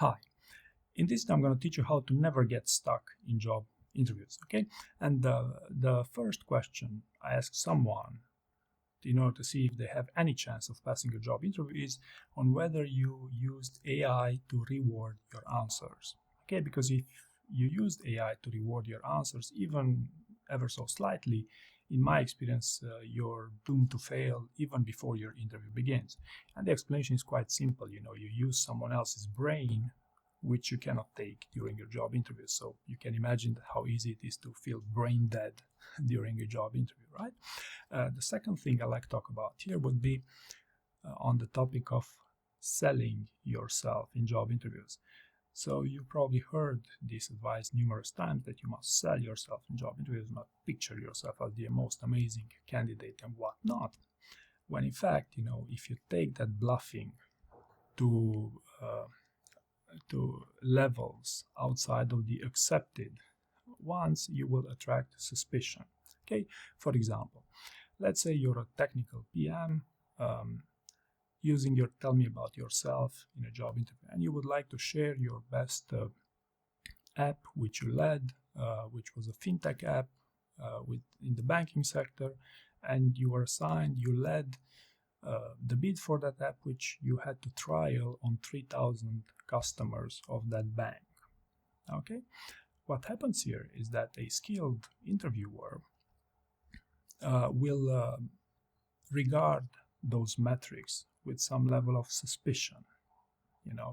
Hi, in this I'm going to teach you how to never get stuck in job interviews, okay? And the first question I ask someone in order to see if they have any chance of passing a job interview is on whether you used AI to reward your answers, okay? Because if you used AI to reward your answers, even ever so slightly, in my experience, you're doomed to fail even before your interview begins. And the explanation is quite simple. You use someone else's brain, which you cannot take during your job interview. So you can imagine how easy it is to feel brain dead during a job interview, right? The second thing I like to talk about here would be on the topic of selling yourself in job interviews. So you probably heard this advice numerous times that you must sell yourself in job interviews, not picture yourself as the most amazing candidate and whatnot. When in fact, if you take that bluffing to levels outside of the accepted ones, you will attract suspicion. Okay, for example, let's say you're a technical PM. Using your tell me about yourself in a job interview, and you would like to share your best app which you led, which was a fintech app in the banking sector, and you led the bid for that app, which you had to trial on 3,000 customers of that bank. Okay, what happens here is that a skilled interviewer will regard those metrics with some level of suspicion.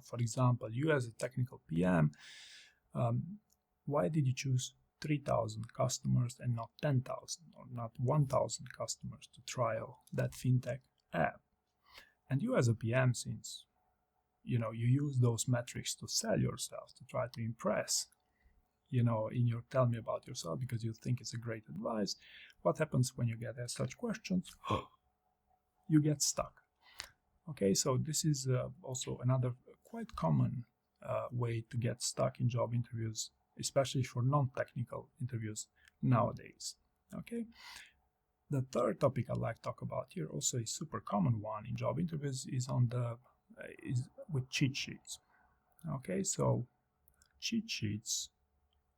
For example, you as a technical PM, why did you choose 3,000 customers and not 10,000 or not 1,000 customers to trial that fintech app? And you as a PM, since you use those metrics to sell yourself, to try to impress, in your tell me about yourself because you think it's a great advice, what happens when you get asked such questions? You get stuck. Okay, so this is also another quite common way to get stuck in job interviews, especially for non-technical interviews nowadays. Okay, the third topic I'd like to talk about here, also a super common one in job interviews, is with cheat sheets. Okay, so cheat sheets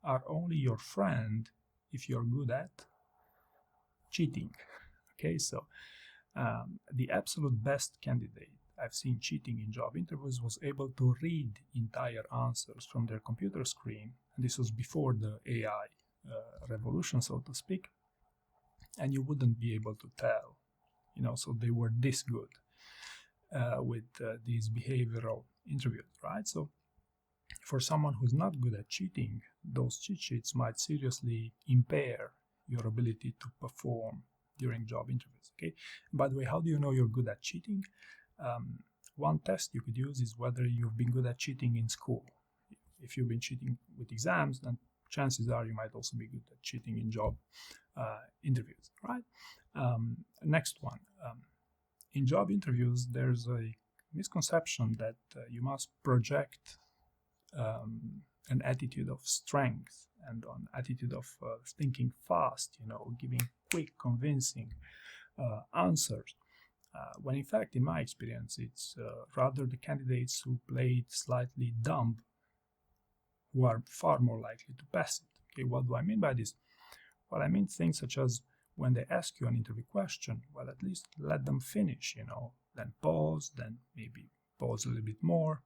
are only your friend if you're good at cheating. Okay, so the absolute best candidate I've seen cheating in job interviews was able to read entire answers from their computer screen, and this was before the AI revolution, so to speak, and you wouldn't be able to tell, so they were this good with these behavioral interviews, right? So for someone who's not good at cheating, those cheat sheets might seriously impair your ability to perform during job interviews. Okay. By the way, how do you know you're good at cheating? One test you could use is whether you've been good at cheating in school. If you've been cheating with exams, then chances are you might also be good at cheating in job interviews, right? Next one. In job interviews, there's a misconception that you must project an attitude of strength and an attitude of thinking fast, giving quick, convincing answers. When in fact, in my experience, it's rather the candidates who played slightly dumb who are far more likely to pass it. Okay, what do I mean by this? Well, I mean things such as when they ask you an interview question, well, at least let them finish, then pause, then maybe pause a little bit more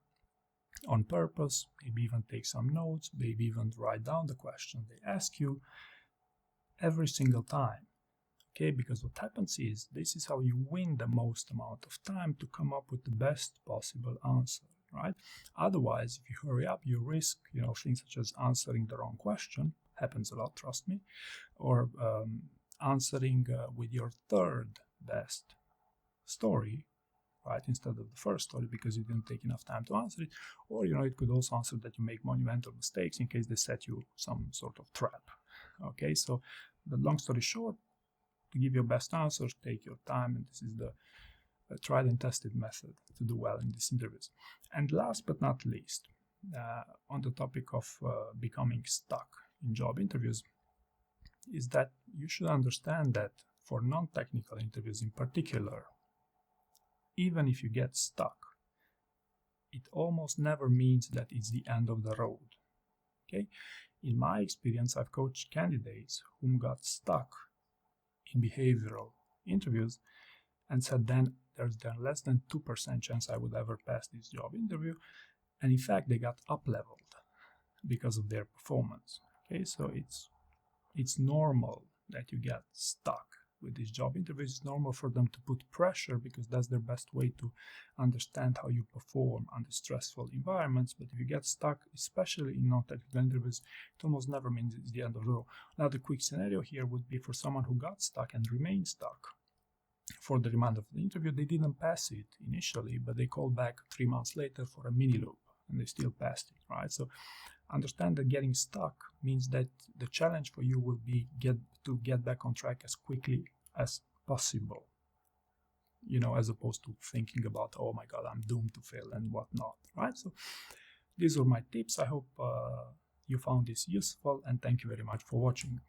on purpose, maybe even take some notes, maybe even write down the question they ask you every single time. Okay, because what happens is, this is how you win the most amount of time to come up with the best possible answer, right? Otherwise, if you hurry up, you risk, things such as answering the wrong question, happens a lot, trust me, or answering with your third best story, right, instead of the first story because you didn't take enough time to answer it, or, it could also answer that you make monumental mistakes in case they set you some sort of trap. Okay, so the long story short, to give your best answers, take your time, and this is the tried and tested method to do well in these interviews. And last but not least, on the topic of becoming stuck in job interviews, is that you should understand that for non-technical interviews in particular, even if you get stuck, it almost never means that it's the end of the road. Okay? In my experience, I've coached candidates whom got stuck in behavioral interviews and said, then there's less than 2% chance I would ever pass this job interview. And in fact, they got up-leveled because of their performance. Okay, so it's normal that you get stuck with these job interviews. It's normal for them to put pressure because that's their best way to understand how you perform under stressful environments. But if you get stuck, especially in non-technical interviews, it almost never means it's the end of the road. Another quick scenario here would be for someone who got stuck and remained stuck for the remainder of the interview. They didn't pass it initially, but they called back 3 months later for a mini loop and they still passed it, right? So understand that getting stuck means that the challenge for you will be to get back on track as quickly as possible, you know, as opposed to thinking about, oh my God, I'm doomed to fail and whatnot, right? So these are my tips. I hope you found this useful, and thank you very much for watching.